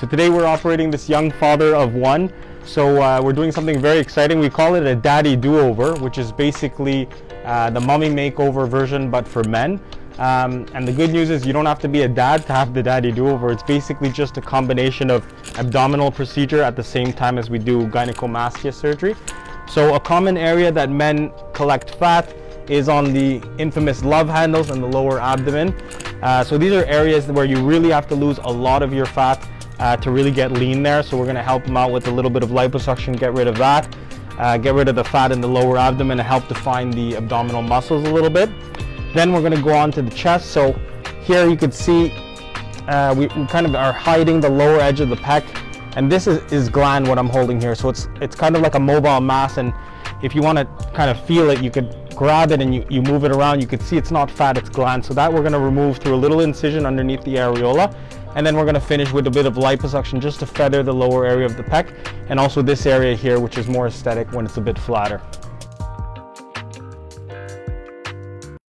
So today we're operating this young father of one. So we're doing something very exciting. We call it a daddy do-over, which is basically the mummy makeover version, but for men. And the good news is you don't have to be a dad to have the daddy do-over. It's basically just a combination of abdominal procedure at the same time as we do gynecomastia surgery. So a common area that men collect fat is on the infamous love handles and the lower abdomen. So these are areas where you really have to lose a lot of your fat to really get lean there. So we're going to help them out with a little bit of liposuction, get rid of that, get rid of the fat in the lower abdomen and help define the abdominal muscles a little bit. Then we're going to go on to the chest. So here you can see we kind of are hiding the lower edge of the pec, and this is gland, what I'm holding here. So it's kind of like a mobile mass, and if you want to kind of feel it, you could grab it and you move it around. You could see it's not fat, it's gland. So that we're going to remove through a little incision underneath the areola, and then we're going to finish with a bit of liposuction just to feather the lower area of the pec, and also this area here, which is more aesthetic when it's a bit flatter.